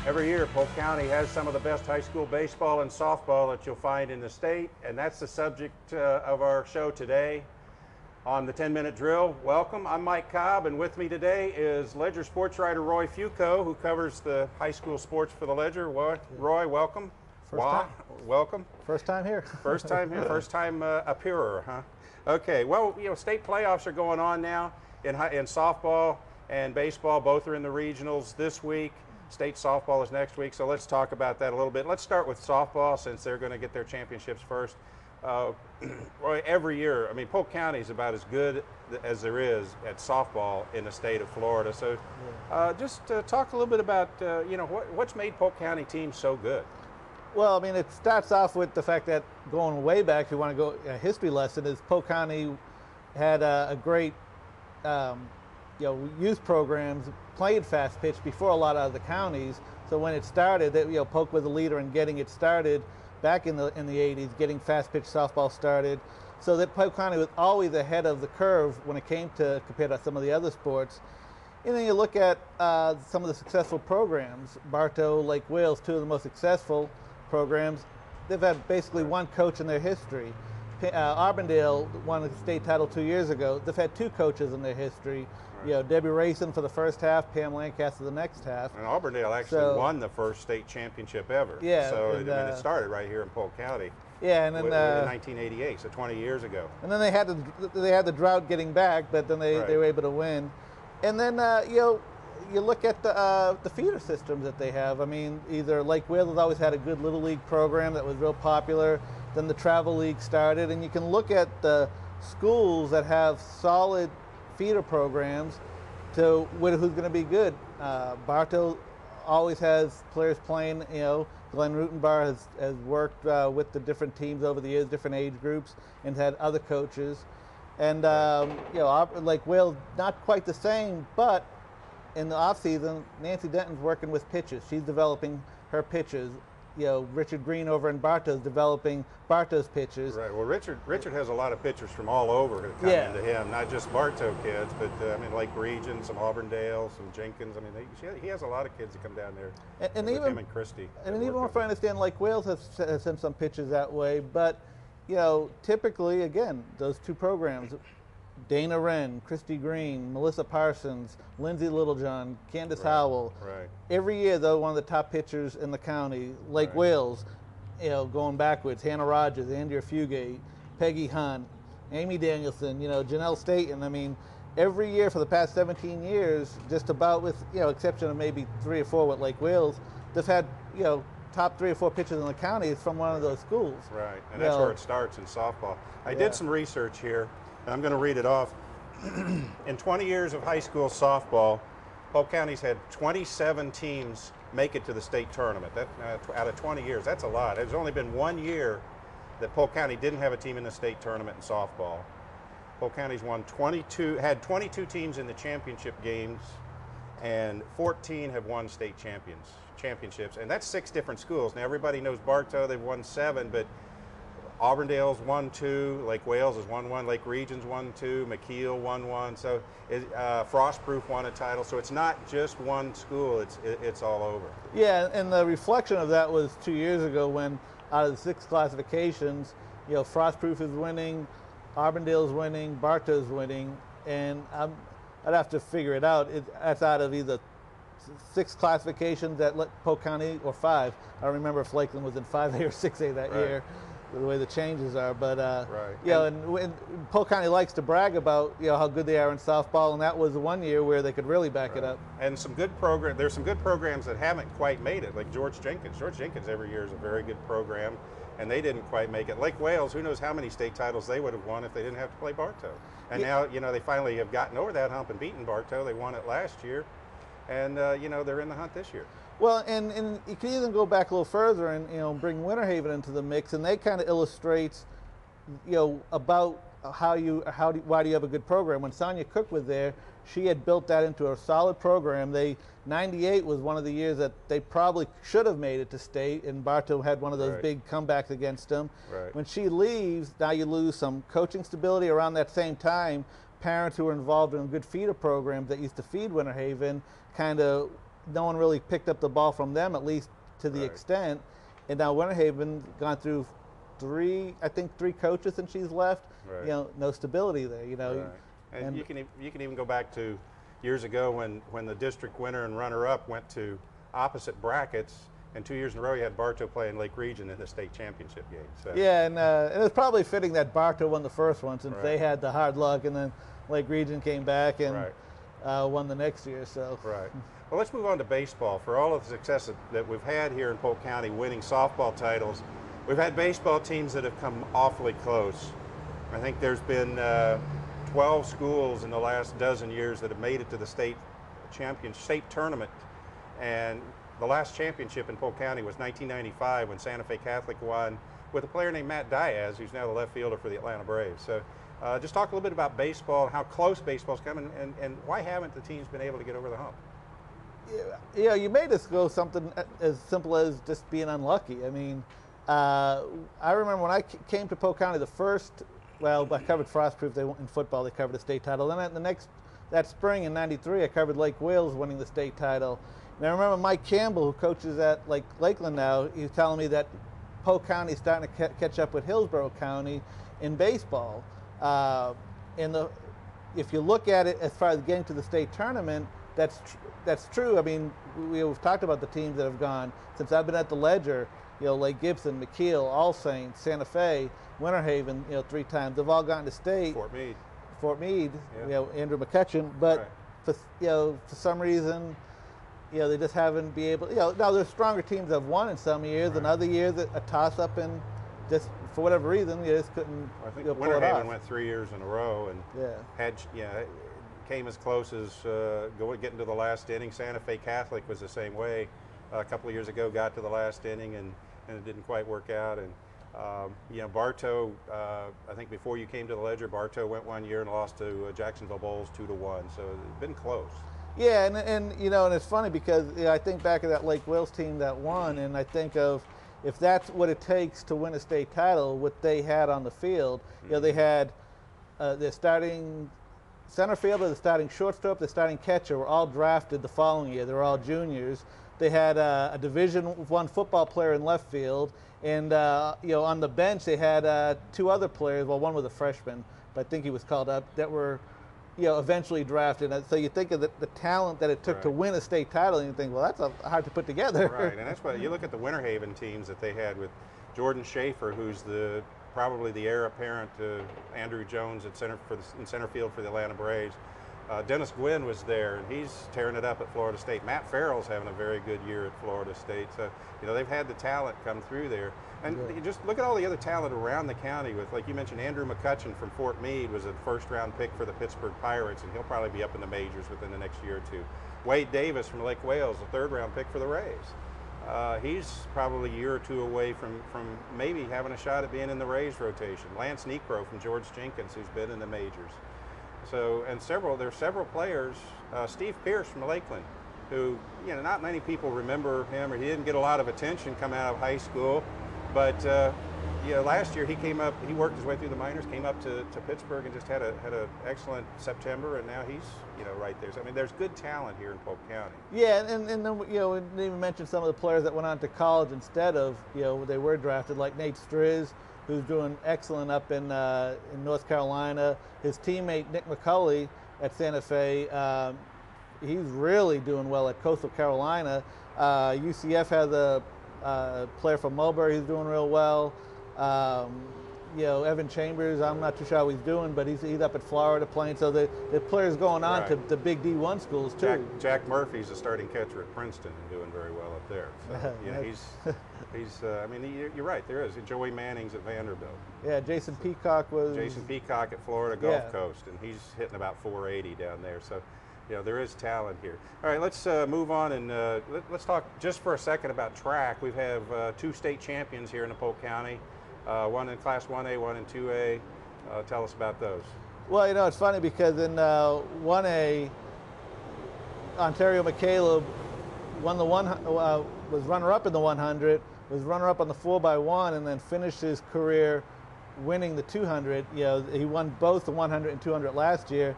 Every year, Polk County has some of the best high school baseball and softball that you'll find in the state, and that's the subject of our show today on the 10-Minute Drill. Welcome, I'm Mike Cobb, and with me today is Ledger sports writer Roy Fuoco, who covers the high school sports for the Ledger. Roy, welcome. Welcome. First time here. First time here, first time appearer, huh? Okay, well, you know, state playoffs are going on now in softball and baseball. Both are in the regionals this week. State softball is next week, so let's talk about that a little bit. Let's start with softball since they're going to get their championships first. Roy, every year, I mean, Polk County is about as good as there is at softball in the state of Florida. So just talk a little bit about, you know, what's made Polk County teams so good? Well, I mean, it starts off with the fact that going way back, if you want to go a history lesson, is Polk County had a great youth programs, played fast pitch before a lot of the counties. So when it started, Polk was a leader in getting it started back in the 80s, getting fast pitch softball started. So that Polk County was always ahead of the curve when it came to compared to some of the other sports. And then you look at some of the successful programs. Bartow, Lake Wales, two of the most successful programs. They've had basically one coach in their history. Auburndale won the state title 2 years ago. They've had two coaches in their history. You know, Debbie Rayson for the first half, Pam Lancaster the next half. And Auburndale actually won the first state championship ever. Yeah. So it started right here in Polk County. Yeah, and then in 1988, so 20 years ago. And then they had the drought getting back, but then they were able to win. And then you look at the feeder systems that they have. I mean, either Lake Wales has always had a good little league program that was real popular. Then the travel league started, and you can look at the schools that have solid feeder programs to who's going to be good. Bartow always has players playing. You know, Glenn Rutenbar has worked with the different teams over the years, different age groups, and had other coaches. And Lake Wales, not quite the same, but in the off season, Nancy Denton's working with pitches. She's developing her pitches. You know, Richard Green over in Bartow is developing Bartow's pitches. Right. Well, Richard has a lot of pitchers from all over that come into him, not just Bartow kids, but I mean, Lake Region, some Auburndale, some Jenkins. I mean, he has a lot of kids that come down there. And even him and Christie. And even if I understand, Lake Wales has sent some pitches that way, but you know, typically, again, those two programs. Dana Wren, Christy Green, Melissa Parsons, Lindsay Littlejohn, Candace Howell. Right. Every year, they're one of the top pitchers in the county. Lake Wales, you know, going backwards, Hannah Rogers, Andrea Fugate, Peggy Hunt, Amy Danielson, you know, Janelle Staten. I mean, every year for the past 17 years, just about with, you know, exception of maybe 3 or 4 with Lake Wales, they've had, you know, top 3 or 4 pitchers in the county from one of those schools. Right, and that's where it starts in softball. I did some research here. And I'm going to read it off. In 20 years of high school softball, Polk County's had 27 teams make it to the state tournament. That out of 20 years, that's a lot. There's only been 1 year that Polk County didn't have a team in the state tournament in softball. Polk County's had 22 teams in the championship games, and 14 have won state championships. And that's 6 different schools. Now everybody knows Bartow, they've won 7, but Auburndale's won 2, Lake Wales has won 1, Lake Region's won 2, McKeel won 1. So Frostproof won a title. So it's not just one school; it's all over. Yeah, and the reflection of that was 2 years ago when, out of the 6 classifications, you know, Frostproof is winning, Auburndale's winning, Bartow's winning, and I'd have to figure it out. That's out of either 6 classifications at Polk County or 5. I don't remember if Lakeland was in 5A or 6A that year. The way the changes are, but you know, and Polk County likes to brag about, you know, how good they are in softball, and that was the 1 year where they could really back it up. And some good there's some good programs that haven't quite made it, like George Jenkins. George Jenkins every year is a very good program, and they didn't quite make it. Lake Wales, who knows how many state titles they would have won if they didn't have to play Bartow. And now, you know, they finally have gotten over that hump and beaten Bartow. They won it last year, and you know, they're in the hunt this year. Well, and you can even go back a little further and, you know, bring Winter Haven into the mix, and they kind of illustrates, you know, about why do you have a good program. When Sonia Cook was there, she had built that into a solid program. 98 was one of the years that they probably should have made it to state, and Bartow had one of those big comebacks against them. When she leaves, now you lose some coaching stability. Around that same time, parents who were involved in good feeder programs that used to feed Winter Haven kind of no one really picked up the ball from them, at least to the extent. And now Winter Haven gone through three coaches since she's left. Right. You know, no stability there. You know, right. And you can even go back to years ago when the district winner and runner-up went to opposite brackets. And 2 years in a row, you had Bartow playing Lake Region in the state championship game. So. Yeah, and it was probably fitting that Bartow won the first one since they had the hard luck, and then Lake Region came back and won the next year. So. Right. Well, let's move on to baseball. For all of the success that we've had here in Polk County, winning softball titles, we've had baseball teams that have come awfully close. I think there's been 12 schools in the last dozen years that have made it to the state tournament, and the last championship in Polk County was 1995 when Santa Fe Catholic won with a player named Matt Diaz, who's now the left fielder for the Atlanta Braves. So just talk a little bit about baseball, how close baseball's coming, and why haven't the teams been able to get over the hump? Yeah, you made us go something as simple as just being unlucky. I mean, I remember when I came to Polk County, I covered Frostproof in football. They covered the state title. Then that spring in '93, I covered Lake Wales winning the state title. And I remember Mike Campbell, who coaches at Lakeland now, he was telling me that Polk County is starting to catch up with Hillsborough County in baseball. If you look at it as far as getting to the state tournament, that's true. I mean, we've talked about the teams that have gone since I've been at the Ledger. You know, Lake Gibson, McKeel, All Saints, Santa Fe, Winter Haven. You know, 3 times. They've all gotten to state. Fort Meade. Yeah. You know, Andrew McCutcheon. But for some reason, you know, they just haven't been able. You know, now there's stronger teams that have won in some years, and other years a toss-up, and just for whatever reason, you just couldn't. I think Winter Haven went 3 years in a row, and came as close as getting to the last inning. Santa Fe Catholic was the same way. A couple of years ago, got to the last inning, and it didn't quite work out. And you know, Bartow, I think before you came to the Ledger, Bartow went 1 year and lost to Jacksonville Bulls 2-1. So it's been close. Yeah, and you know, and it's funny because I think back of that Lake Wales team that won, and I think of if that's what it takes to win a state title, what they had on the field. You know, they had their starting center fielder, the starting shortstop, the starting catcher were all drafted the following year. They were all juniors. They had a Division I football player in left field, and you know, on the bench they had 2 other players. Well, one was a freshman, but I think he was called up, that were, you know, eventually drafted. And so you think of the talent that it took to win a state title, and you think, well, that's hard to put together. Right, and that's why you look at the Winter Haven teams that they had with Jordan Schaefer, who's probably the heir apparent to Andrew Jones in center field for the Atlanta Braves. Dennis Gwynn was there, and he's tearing it up at Florida State. Matt Farrell's having a very good year at Florida State. So, you know, they've had the talent come through there. And you just look at all the other talent around the county with, like you mentioned, Andrew McCutcheon from Fort Meade was a first-round pick for the Pittsburgh Pirates, and he'll probably be up in the majors within the next year or two. Wade Davis from Lake Wales, a third-round pick for the Rays. He's probably a year or 2 away from maybe having a shot at being in the Rays rotation. Lance Necro from George Jenkins, who's been in the majors. So, and there are several players. Steve Pierce from Lakeland, who, you know, not many people remember him, or he didn't get a lot of attention coming out of high school. But you know, last year he worked his way through the minors, came up to Pittsburgh, and just had an excellent September, and now he's, you know, right there. So, I mean, there's good talent here in Polk County. Yeah, and then, you know, we didn't even mention some of the players that went on to college instead of, you know, they were drafted, like Nate Striz, who's doing excellent up in North Carolina. His teammate Nick McCulley at Santa Fe, he's really doing well at Coastal Carolina. UCF has a player from Mulberry who's doing real well. You know, Evan Chambers, I'm not too sure how he's doing, but he's up at Florida playing. So the players going on to the big D1 schools too. Jack Murphy's a starting catcher at Princeton and doing very well up there. So, you know, he's I mean, you're right, there is. Joey Manning's at Vanderbilt. Yeah, Jason Peacock at Florida Gulf Coast, and he's hitting about 480 down there. So, you know, there is talent here. All right, let's move on, and let's talk just for a second about track. We have 2 state champions here in the Polk County, one in Class 1A, one in 2A. Tell us about those. Well, you know, it's funny because in 1A, Ontario McCaleb won was runner-up in the 100, was runner-up on the 4x1, and then finished his career winning the 200. You know, he won both the 100 and 200 last year.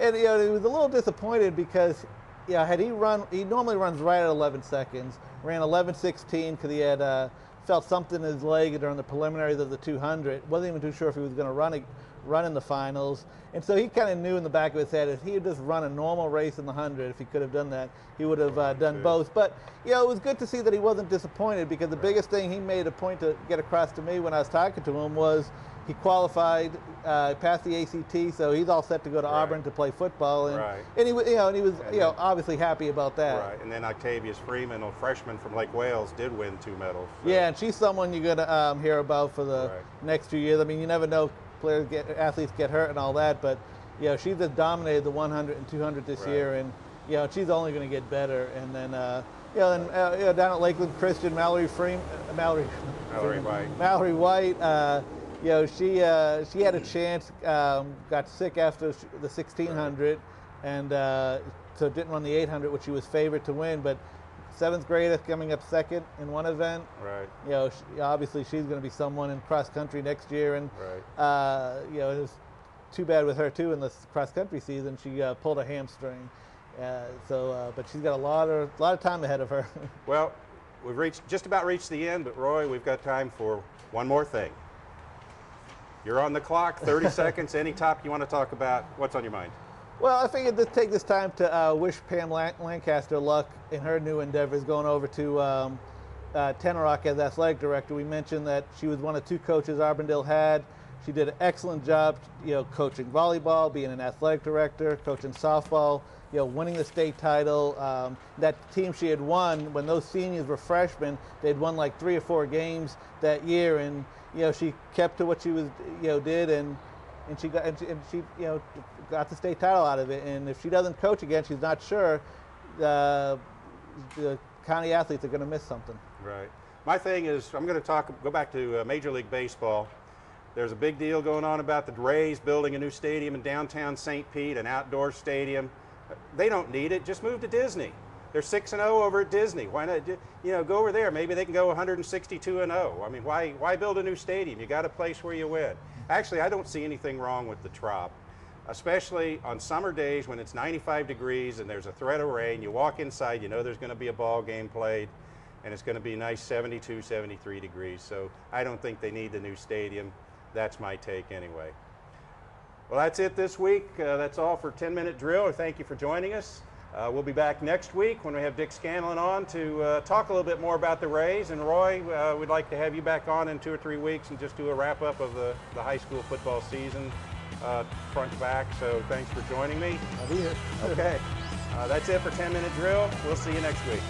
And, you know, he was a little disappointed because yeah, had he run, he normally runs right at 11 seconds. Ran 11:16 because he had felt something in his leg during the preliminaries of the 200. Wasn't even too sure if he was going to run in the finals. And so he kind of knew in the back of his head if he had just run a normal race in the 100, if he could have done that, he would have done both. But, you know, it was good to see that he wasn't disappointed, because the biggest thing he made a point to get across to me when I was talking to him was he qualified, passed the ACT, so he's all set to go to Auburn to play football. And, and he, he was obviously happy about that. Right, and then Octavius Freeman, a freshman from Lake Wales, did win 2 medals. So. Yeah, and she's someone you're going to hear about for the next few years. I mean, you never know, athletes get hurt and all that, but you know, she just dominated the 100 and 200 this year, and you know, she's only going to get better. And then down at Lakeland Christian, Mallory White. You know, she had a chance, got sick after the 1600, and so didn't run the 800, which she was favored to win. But 7th grader coming up second in one event. Right. You know, obviously she's going to be someone in cross country next year, and you know, it was too bad with her too in the cross country season. She pulled a hamstring, but she's got a lot of time ahead of her. Well, we've just about reached the end, but Roy, we've got time for one more thing. You're on the clock, 30 seconds. Any topic you want to talk about? What's on your mind? Well, I figured to take this time to wish Pam Lancaster luck in her new endeavors going over to Tenorock as athletic director. We mentioned that she was one of 2 coaches Arbondale had. She did an excellent job, you know, coaching volleyball, being an athletic director, coaching softball, you know, winning the state title. That team she had won, when those seniors were freshmen, they'd won like 3 or 4 games that year, and you know, she kept to what she was, you know, did, and she you know, got the state title out of it. And if she doesn't coach again, she's not sure. The county athletes are going to miss something. Right. My thing is, I'm going to go back to Major League Baseball. There's a big deal going on about the Rays building a new stadium in downtown St. Pete, an outdoor stadium. They don't need it. Just move to Disney. They're 6-0 over at Disney. Why not? You know, go over there. Maybe they can go 162-0. I mean, why build a new stadium? You got a place where you win. Actually, I don't see anything wrong with the Trop, especially on summer days when it's 95 degrees and there's a threat of rain. You walk inside, you know there's going to be a ball game played, and it's going to be nice 72, 73 degrees. So I don't think they need the new stadium. That's my take anyway. Well, that's it this week. That's all for 10-Minute Drill. Thank you for joining us. We'll be back next week when we have Dick Scanlon on to talk a little bit more about the Rays. And Roy, we'd like to have you back on in 2 or 3 weeks and just do a wrap-up of the high school football season, front to back. So thanks for joining me. I'll be here. Okay. That's it for 10-Minute Drill. We'll see you next week.